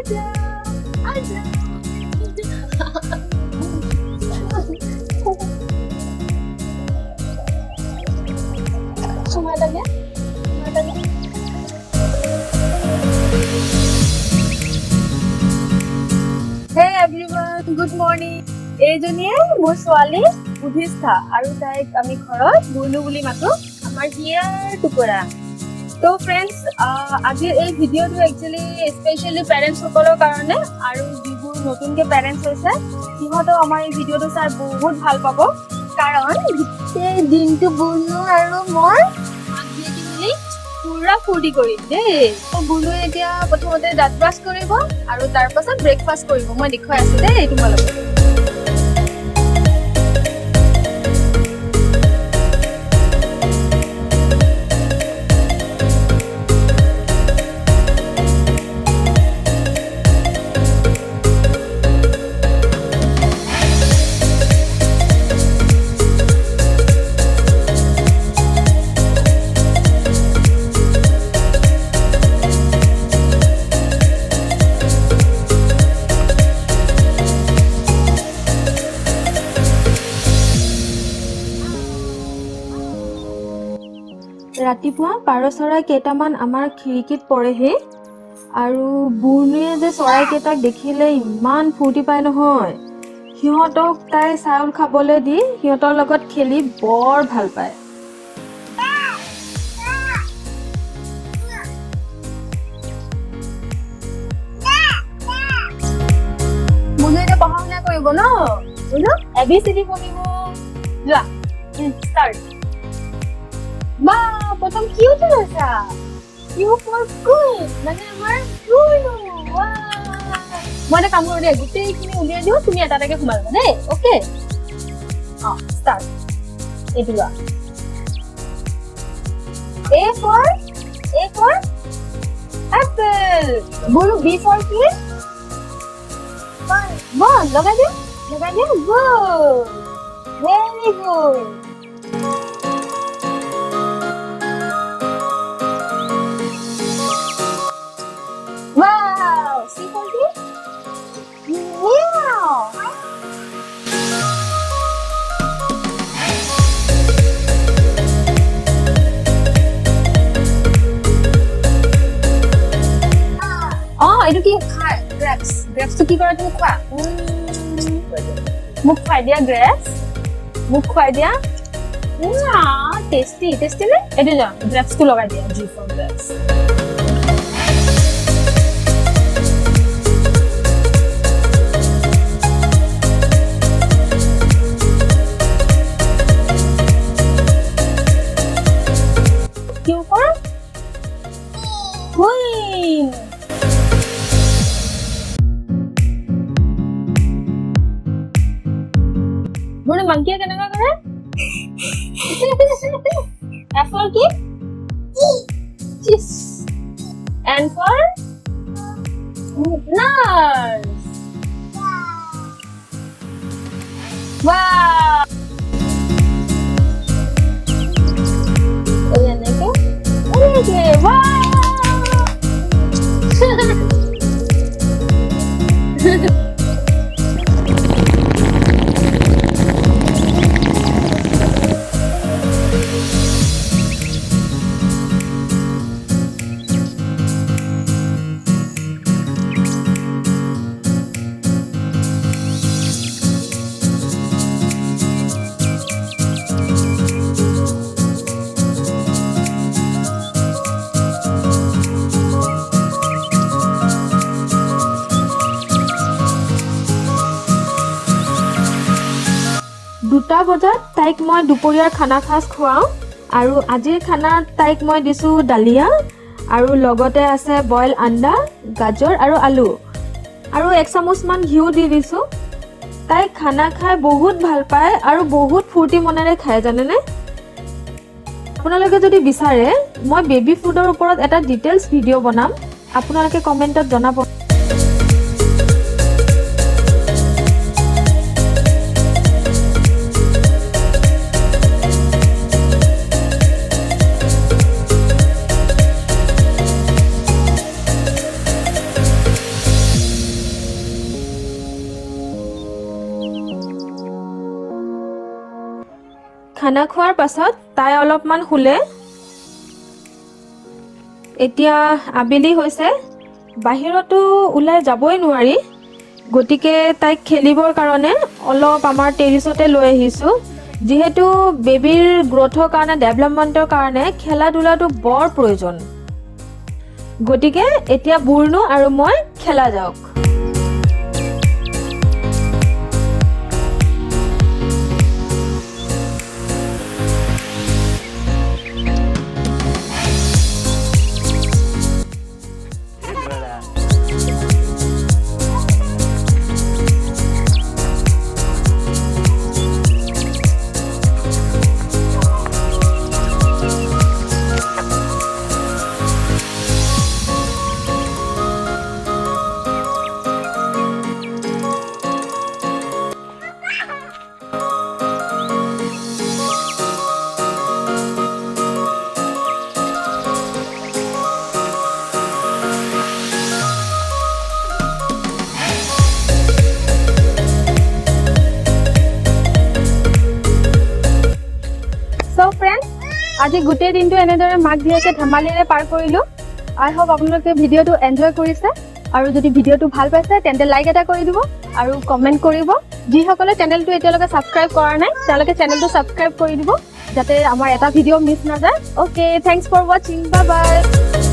आजा आजा समय लगे Hey everyone, good morning. এইজনীয়ে মোৰ ছোৱালী বুদ্ধিষ্ঠা আৰু তাইক আমি ঘৰত বুনু বুলি মাতো আমাৰ হিয়াৰ টুকুৰা। তো ফ্ৰেণ্ডছ, আজিৰ এই ভিডিঅ'টো একচুৱেলি স্পেচিয়েলি পেৰেণ্টছ সকলৰ কাৰণে আৰু যিবোৰ নতুনকৈ পেৰেণ্টছ হৈছে সিহঁতেও আমাৰ এই ভিডিঅ'টো চাই বহুত ভাল পাব, কাৰণ গোটেই দিনটো বুনু আৰু মই মাক জীয়েকি মিলি পুৰা ফূৰ্তি কৰিম দেই। বুনুৱে এতিয়া প্ৰথমতে দাঁত ব্ৰাছ কৰিব আৰু তাৰ পাছত ব্ৰেকফাষ্ট কৰিব। মই দেখুৱাই আছো দেই তোমালোকক। ৰাতিপুৱা পাৰ চৰাই কেইটামান আমাৰ খিৰিকীত পৰেহি আৰু বুনুৱে যে চৰাইকেইটাক দেখিলে ইমান ফূৰ্তি পায় নহয়। সিহঁতক তাই চাউল খাবলৈ দি সিহঁতৰ লগত খেলি বৰ ভাল পায়। বুনুৱে এতিয়া পঢ়া শুনা কৰিব ন? বুনু ABCD পঢ়িব। যোৱা ষ্টাৰ্ট। বা প্ৰথম কিউটো লৈছা। কিউ ফৰ কুইন, মানে আমাৰ বুনু। মই এটা কাম কৰোঁ দেই, গোটেইখিনি উলিয়াই দিওঁ, তুমি এটা এটাকে সোমাই ল'বা দেই। Okay, start. এইটো লোৱা। A for apple. বুনু B for কি? বল লগাই দিয়া good, very good. Wow! See for this? Meow! এইটো কি খায়? গ্ৰেপছ। গ্ৰেপছটো কি কৰে তুমি খোৱা? মোক খুৱাই দিয়া গ্ৰেপছ। মোক খুৱাই দিয়া। টেষ্টি টেষ্টি নে? এইটো যাওঁ গ্ৰেপছটো লগাই দিয়া। G for grapes. Q for queen. বুনু মাংকিয়ে কেনেকুৱা কৰে? F for কি? Cheese. N for nurse. Wow. এনেকে wow. দুটা বজাত তাইক মই দুপৰীয়াৰ খানা সাজ খুৱাওঁ আৰু আজিৰ খানাত তাইক মই দিছোঁ ডালিয়া আৰু লগতে আছে বইল আণ্ডা, গাজৰ আৰু আলু আৰু 1 চামুচমান ঘিউ দি দিছোঁ। তাই খানা খাই বহুত ভাল পায় আৰু বহুত ফূৰ্তি মনেৰে খায় জানেনে। আপোনালোকে যদি বিচাৰে মই বেবী ফুডৰ ওপৰত এটা ডিটেইলছ ভিডিঅ' বনাম, আপোনালোকে কমেণ্টত জনাব। খানা খোৱাৰ পাছত তাই অলপমান শুলে। এতিয়া আবেলি হৈছে, বাহিৰতো ওলাই যাবই নোৱাৰি, গতিকে তাইক খেলিবৰ কাৰণে অলপ আমাৰ টেৰিছতে লৈ আহিছোঁ। যিহেতু বেবীৰ গ্ৰথৰ কাৰণে, ডেভেলপমেণ্টৰ কাৰণে খেলা ধূলাটো বৰ প্ৰয়োজন। গতিকে এতিয়া বুৰ্ণু আৰু মই খেলা যাওক। So friends, আজি গোটেই দিনটো এনেদৰে মাক ধুনীয়াকৈ ধেমালিৰে পাৰ কৰিলোঁ। আই হোপ আপোনালোকে ভিডিঅ'টো এনজয় কৰিছে, আৰু যদি ভিডিঅ'টো ভাল পাইছে তেন্তে লাইক এটা কৰি দিব আৰু কমেণ্ট কৰিব। যিসকলে চেনেলটো এতিয়ালৈকে ছাবস্ক্ৰাইব কৰা নাই তেওঁলোকে চেনেলটো ছাবস্ক্ৰাইব কৰি দিব, যাতে আমাৰ এটা ভিডিঅ' মিছ নাযায়। অ'কে, থেংকছ ফৰ ৱাচিং, বাই বাই।